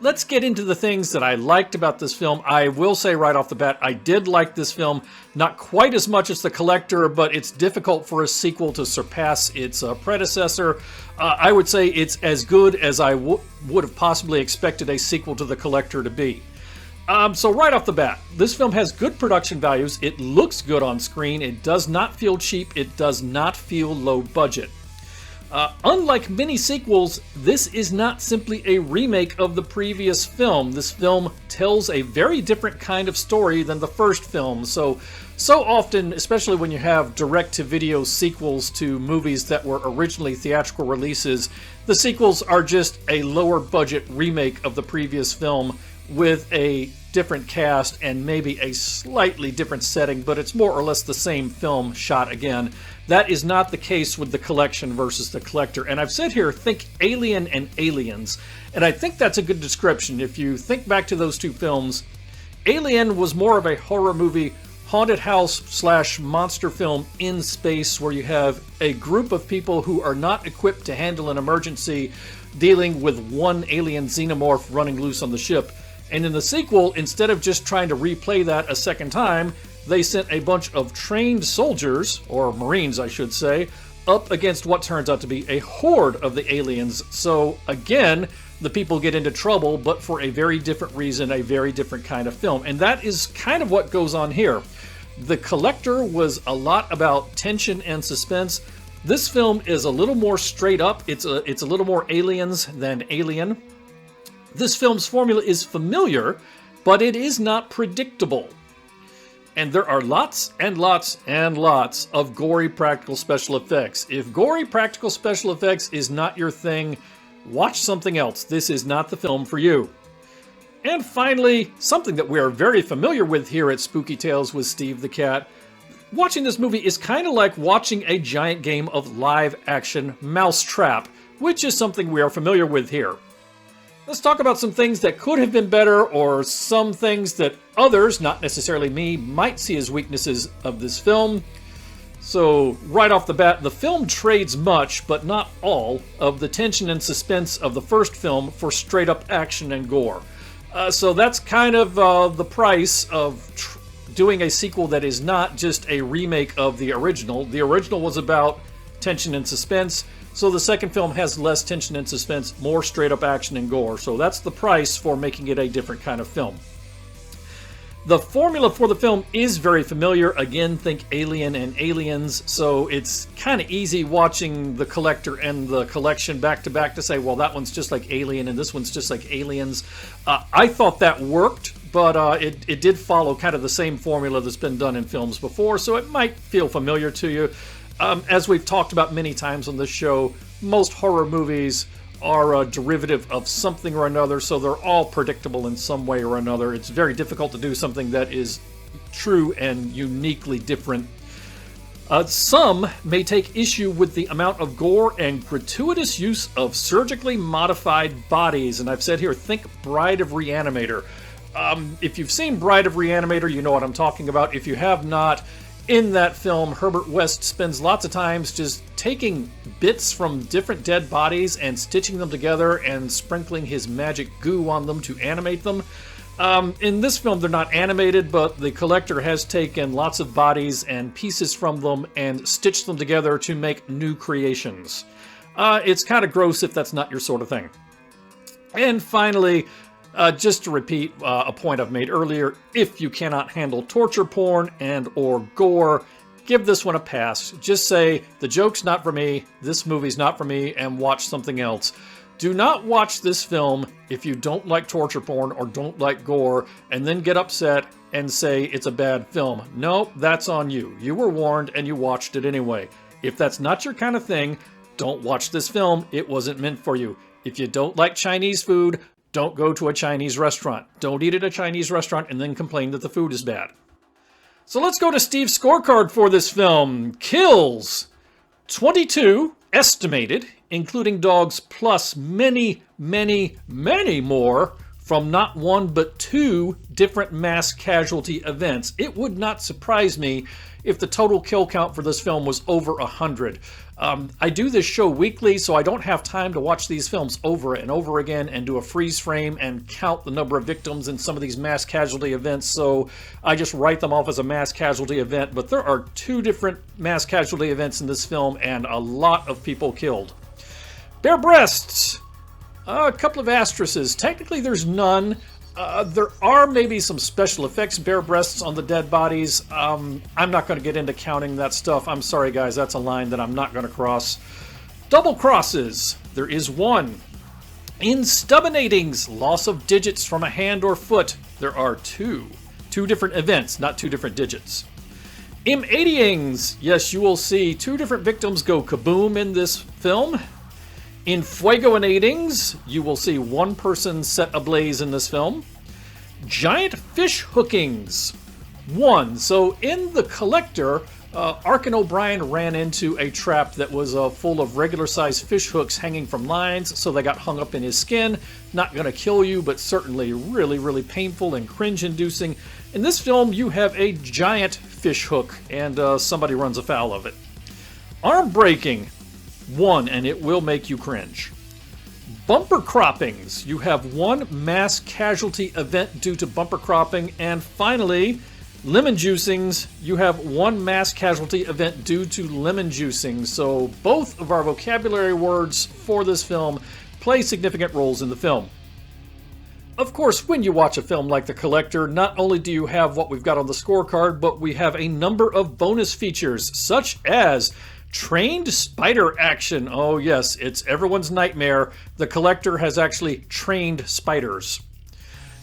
Let's get into the things that I liked about this film. I will say right off the bat, I did like this film. Not quite as much as The Collector, but it's difficult for a sequel to surpass its predecessor. I would say it's as good as I would have possibly expected a sequel to The Collector to be. So right off the bat, this film has good production values. It looks good on screen. It does not feel cheap. It does not feel low budget. Unlike many sequels, this is not simply a remake of the previous film. This film tells a very different kind of story than the first film. So often, especially when you have direct-to-video sequels to movies that were originally theatrical releases, the sequels are just a lower-budget remake of the previous film with a different cast and maybe a slightly different setting, but it's more or less the same film shot again. That is not the case with The Collection versus The Collector. And I've said here, think Alien and Aliens. And I think that's a good description. If you think back to those two films, Alien was more of a horror movie, haunted house / monster film in space, where you have a group of people who are not equipped to handle an emergency, dealing with one alien xenomorph running loose on the ship. And in the sequel, instead of just trying to replay that a second time, they sent a bunch of trained soldiers, or Marines I should say, up against what turns out to be a horde of the aliens. So again, the people get into trouble, but for a very different reason, a very different kind of film. And that is kind of what goes on here. The Collector was a lot about tension and suspense. This film is a little more straight up. It's a little more aliens than Alien. This film's formula is familiar, but it is not predictable. And there are lots and lots and lots of gory practical special effects. If gory practical special effects is not your thing, watch something else. This is not the film for you. And finally, something that we are very familiar with here at Spooky Tales with Steve the Cat. Watching this movie is kind of like watching a giant game of live-action Mousetrap, which is something we are familiar with here. Let's talk about some things that could have been better, or some things that others, not necessarily me, might see as weaknesses of this film. So, right off the bat, the film trades much, but not all, of the tension and suspense of the first film for straight-up action and gore. So that's kind of the price of doing a sequel that is not just a remake of the original. The original was about tension and suspense, so the second film has less tension and suspense, more straight-up action and gore. So that's the price for making it a different kind of film. The formula for the film is very familiar. Again, think Alien and Aliens, so it's kind of easy watching The Collector and The Collection back to back to say, well, that one's just like Alien and this one's just like Aliens. I thought that worked, but it did follow kind of the same formula that's been done in films before, so it might feel familiar to you. As we've talked about many times on this show, most horror movies are a derivative of something or another, so they're all predictable in some way or another. It's very difficult to do something that is true and uniquely different. Some may take issue with the amount of gore and gratuitous use of surgically modified bodies, and I've said here, think Bride of Reanimator. If you've seen Bride of Reanimator, you know what I'm talking about. If you have not, in that film, Herbert West spends lots of times just taking bits from different dead bodies and stitching them together and sprinkling his magic goo on them to animate them. In this film, they're not animated, but the Collector has taken lots of bodies and pieces from them and stitched them together to make new creations. It's kind of gross if that's not your sort of thing. And finally, just to repeat a point I've made earlier, if you cannot handle torture porn and or gore, give this one a pass. Just say, the joke's not for me, this movie's not for me, and watch something else. Do not watch this film if you don't like torture porn or don't like gore, and then get upset and say it's a bad film. No, that's on you. You were warned and you watched it anyway. If that's not your kind of thing, don't watch this film. It wasn't meant for you. If you don't like Chinese food, don't go to a Chinese restaurant. Don't eat at a Chinese restaurant and then complain that the food is bad. So let's go to Steve's scorecard for this film. Kills, 22 estimated, including dogs, plus many, many, many more from not one but two different mass casualty events. It would not surprise me if the total kill count for this film was over 100. I do this show weekly, so I don't have time to watch these films over and over again and do a freeze frame and count the number of victims in some of these mass casualty events, so I just write them off as a mass casualty event. But there are two different mass casualty events in this film and a lot of people killed. Bare breasts, a couple of asterisks. Technically there's none. There are maybe some special effects bare breasts on the dead bodies. I'm not going to get into counting that stuff. I'm sorry, guys. That's a line that I'm not going to cross. Double crosses. There is one. Instabinatings. Loss of digits from a hand or foot. There are two. Two different events, not two different digits. M80ings. Yes, you will see two different victims go kaboom in this film. In Fuegoinatings, you will see one person set ablaze in this film. giant fish hookings. 1. So in The Collector, Arkin O'Brien ran into a trap that was full of regular-sized fish hooks hanging from lines, so they got hung up in his skin. Not going to kill you, but certainly really, really painful and cringe-inducing. In this film, you have a giant fish hook, and somebody runs afoul of it. Arm breaking. 1, and it will make you cringe. Bumper croppings. You have 1 mass casualty event due to bumper cropping. And finally, lemon juicings. You have 1 mass casualty event due to lemon juicing. So both of our vocabulary words for this film play significant roles in the film. Of course, when you watch a film like The Collector, not only do you have what we've got on the scorecard, but we have a number of bonus features, such as trained spider action. Oh yes, it's everyone's nightmare. The Collector has actually trained spiders.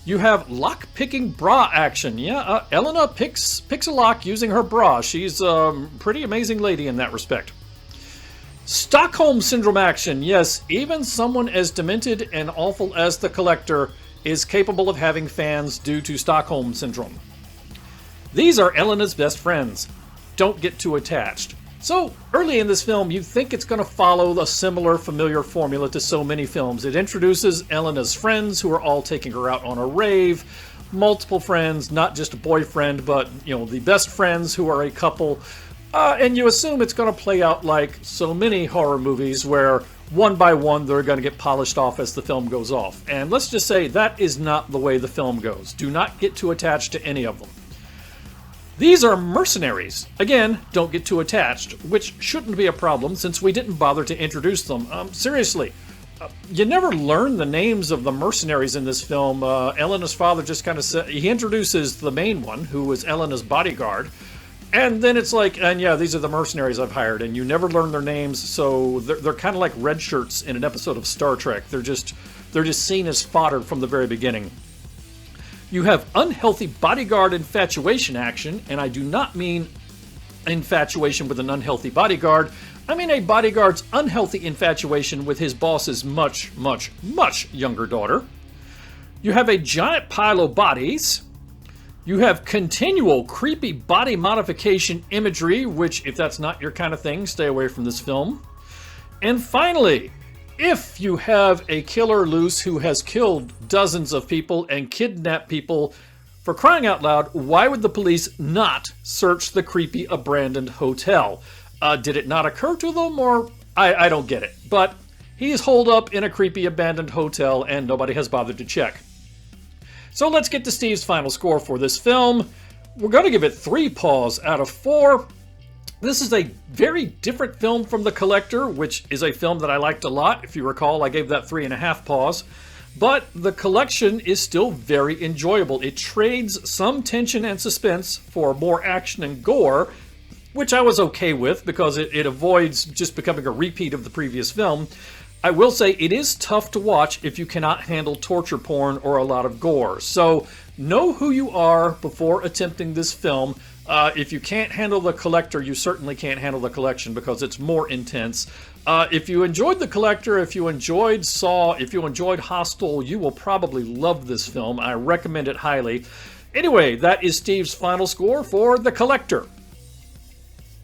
You have lock-picking bra action. Yeah, Elena picks a lock using her bra. She's a pretty amazing lady in that respect. Stockholm Syndrome action. Yes, even someone as demented and awful as the Collector is capable of having fans due to Stockholm Syndrome. These are Elena's best friends. Don't get too attached. So, early in this film, you think it's going to follow a similar familiar formula to so many films. It introduces Elena's friends who are all taking her out on a rave. Multiple friends, not just a boyfriend, but, the best friends who are a couple. And you assume it's going to play out like so many horror movies where one by one they're going to get polished off as the film goes off. And let's just say that is not the way the film goes. Do not get too attached to any of them. These are mercenaries. Again, don't get too attached, which shouldn't be a problem since we didn't bother to introduce them. Seriously, you never learn the names of the mercenaries in this film. Elena's father just kind of said, he introduces the main one, who was Elena's bodyguard, and then it's like, and yeah, these are the mercenaries I've hired, and you never learn their names, so they're kind of like red shirts in an episode of Star Trek. They're just seen as fodder from the very beginning. You have unhealthy bodyguard infatuation action, and I do not mean infatuation with an unhealthy bodyguard. I mean a bodyguard's unhealthy infatuation with his boss's much, much, much younger daughter. You have a giant pile of bodies. You have continual creepy body modification imagery, which, if that's not your kind of thing, stay away from this film. And finally, if you have a killer loose who has killed dozens of people and kidnapped people, for crying out loud, why would the police not search the creepy abandoned hotel? Did it not occur to them, or I don't get it. But he is holed up in a creepy abandoned hotel and nobody has bothered to check. So let's get to Steve's final score for this film. We're going to give it 3 paws out of 4. This is a very different film from The Collector, which is a film that I liked a lot. If you recall, I gave that 3.5 paws. But The Collection is still very enjoyable. It trades some tension and suspense for more action and gore, which I was okay with because it avoids just becoming a repeat of the previous film. I will say it is tough to watch if you cannot handle torture porn or a lot of gore. So know who you are before attempting this film. If you can't handle The Collector, you certainly can't handle The Collection because it's more intense. If you enjoyed The Collector, if you enjoyed Saw, if you enjoyed Hostel, you will probably love this film. I recommend it highly. Anyway, that is Steve's final score for The Collector.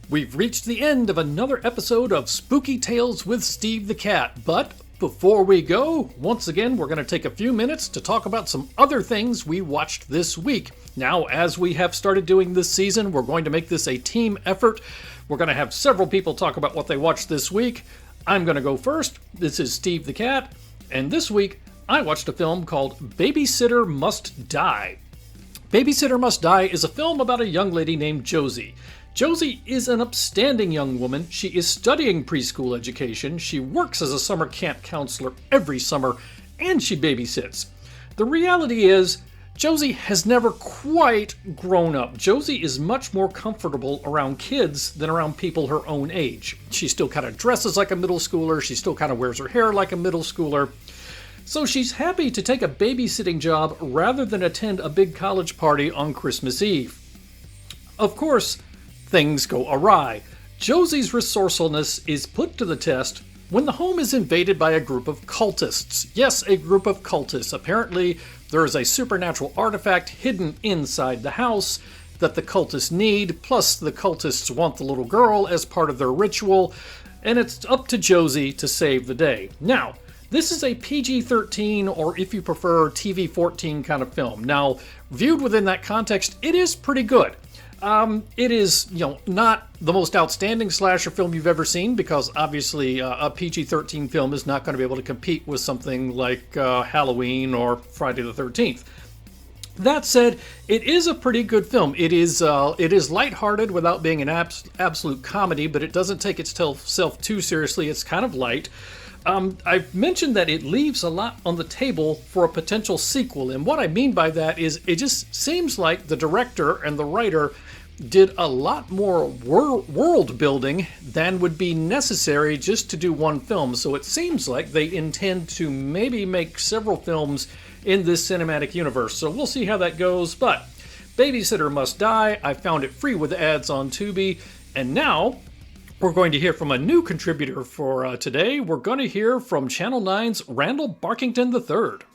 We've reached the end of another episode of Spooky Tales with Steve the Cat, but before we go, once again, we're going to take a few minutes to talk about some other things we watched this week. Now, as we have started doing this season, we're going to make this a team effort. We're going to have several people talk about what they watched this week. I'm going to go first. This is Steve the Cat, and this week I watched a film called Babysitter Must Die. Babysitter Must Die is a film about a young lady named Josie. Josie is an upstanding young woman. She is studying preschool education. She works as a summer camp counselor every summer, and she babysits. The reality is, Josie has never quite grown up. Josie is much more comfortable around kids than around people her own age. She still kind of dresses like a middle schooler. She still kind of wears her hair like a middle schooler. So she's happy to take a babysitting job rather than attend a big college party on Christmas Eve. Of course, things go awry. Josie's resourcefulness is put to the test when the home is invaded by a group of cultists. Yes, a group of cultists. Apparently, there is a supernatural artifact hidden inside the house that the cultists need, plus the cultists want the little girl as part of their ritual, and it's up to Josie to save the day. Now, this is a PG-13, or if you prefer, TV-14 kind of film. Now, viewed within that context, it is pretty good. It is, not the most outstanding slasher film you've ever seen, because obviously a PG-13 film is not going to be able to compete with something like Halloween or Friday the 13th. That said, it is a pretty good film. It is lighthearted without being an absolute comedy, but it doesn't take itself too seriously. It's kind of light. I've mentioned that it leaves a lot on the table for a potential sequel, and what I mean by that is it just seems like the director and the writer did a lot more world building than would be necessary just to do one film. So it seems like they intend to maybe make several films in this cinematic universe. So we'll see how that goes. But Babysitter Must Die, I found it free with ads on Tubi. And now we're going to hear from a new contributor for today. We're going to hear from Channel 9's Randall Barkington III.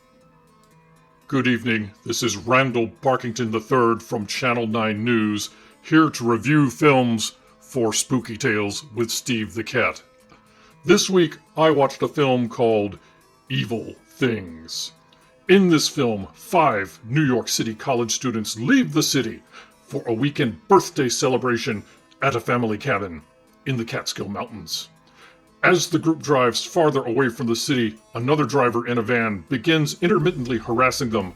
Good evening. This is Randall Barkington III from Channel 9 News, here to review films for Spooky Tales with Steve the Cat. This week, I watched a film called Evil Things. In this film, 5 New York City college students leave the city for a weekend birthday celebration at a family cabin in the Catskill Mountains. As the group drives farther away from the city, another driver in a van begins intermittently harassing them,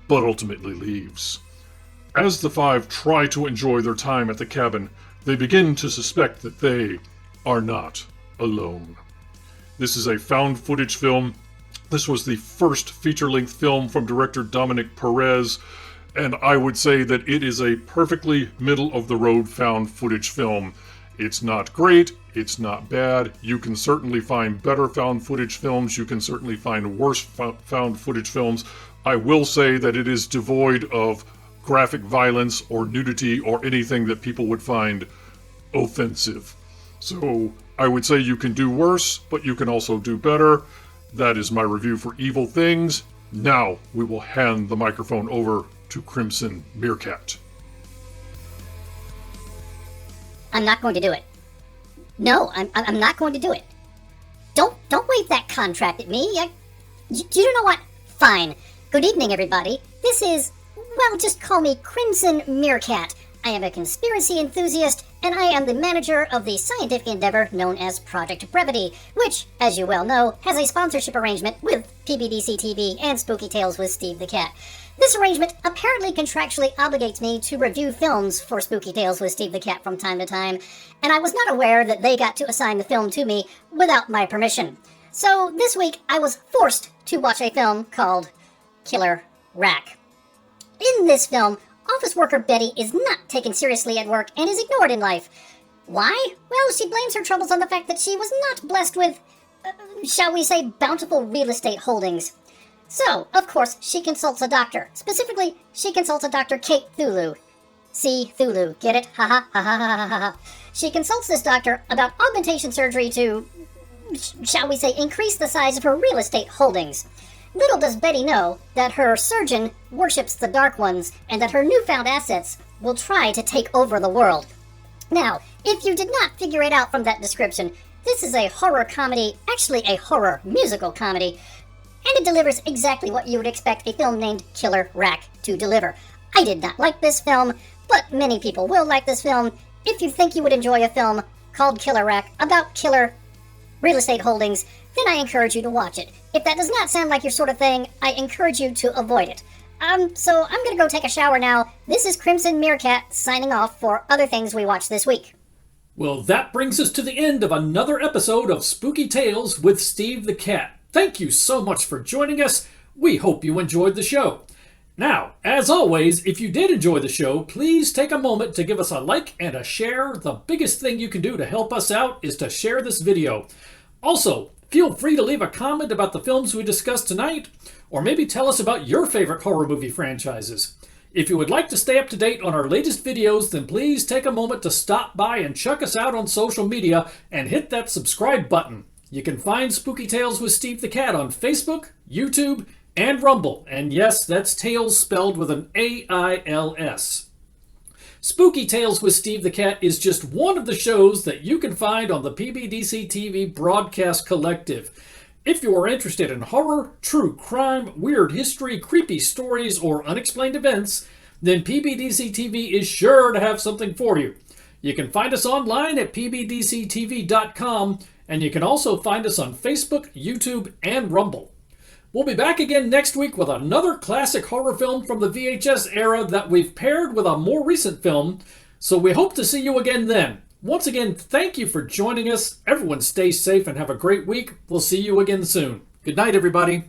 but ultimately leaves. As the 5 try to enjoy their time at the cabin, they begin to suspect that they are not alone. This is a found footage film. This was the first feature-length film from director Dominic Perez, and I would say that it is a perfectly middle-of-the-road found footage film. It's not great, it's not bad. You can certainly find better found footage films, you can certainly find worse found footage films. I will say that it is devoid of graphic violence or nudity or anything that people would find offensive. So I would say you can do worse, but you can also do better. That is my review for Evil Things. Now we will hand the microphone over to Crimson Meerkat. I'm not going to do it. No, I'm not going to do it. Don't wave that contract at me. You know what? Fine. Good evening, everybody. This is, well, just call me Crimson Meerkat. I am a conspiracy enthusiast, and I am the manager of the scientific endeavor known as Project Brevity, which, as you well know, has a sponsorship arrangement with PBDCtv and Spooky Tales with Steve the Cat. This arrangement apparently contractually obligates me to review films for Spooky Tales with Steve the Cat from time to time, and I was not aware that they got to assign the film to me without my permission. So this week I was forced to watch a film called Killer Rack. In this film, office worker Betty is not taken seriously at work and is ignored in life. Why? Well, she blames her troubles on the fact that she was not blessed with, shall we say, bountiful real estate holdings. So, of course, she consults a doctor. Specifically, she consults a Dr. Kate Thulu. See, Thulu, get it? Ha ha ha ha ha ha ha. She consults this doctor about augmentation surgery to, shall we say, increase the size of her real estate holdings. Little does Betty know that her surgeon worships the Dark Ones and that her newfound assets will try to take over the world. Now, if you did not figure it out from that description, this is a horror comedy, actually a horror musical comedy, and it delivers exactly what you would expect a film named Killer Rack to deliver. I did not like this film, but many people will like this film. If you think you would enjoy a film called Killer Rack about killer real estate holdings, then I encourage you to watch it. If that does not sound like your sort of thing, I encourage you to avoid it. So I'm gonna go take a shower now. This is Crimson Meerkat signing off for other things we watched this week. Well, that brings us to the end of another episode of Spooky Tales with Steve the Cat. Thank you so much for joining us. We hope you enjoyed the show. Now, as always, if you did enjoy the show, please take a moment to give us a like and a share. The biggest thing you can do to help us out is to share this video. Also, feel free to leave a comment about the films we discussed tonight, or maybe tell us about your favorite horror movie franchises. If you would like to stay up to date on our latest videos, then please take a moment to stop by and check us out on social media and hit that subscribe button. You can find Spooky Tales with Steve the Cat on Facebook, YouTube, and Rumble. And yes, that's Tales spelled with an A-I-L-S. Spooky Tales with Steve the Cat is just one of the shows that you can find on the PBDCtv Broadcast Collective. If you are interested in horror, true crime, weird history, creepy stories, or unexplained events, then PBDCtv is sure to have something for you. You can find us online at PBDCtv.com, and you can also find us on Facebook, YouTube, and Rumble. We'll be back again next week with another classic horror film from the VHS era that we've paired with a more recent film, so we hope to see you again then. Once again, thank you for joining us. Everyone stay safe and have a great week. We'll see you again soon. Good night, everybody.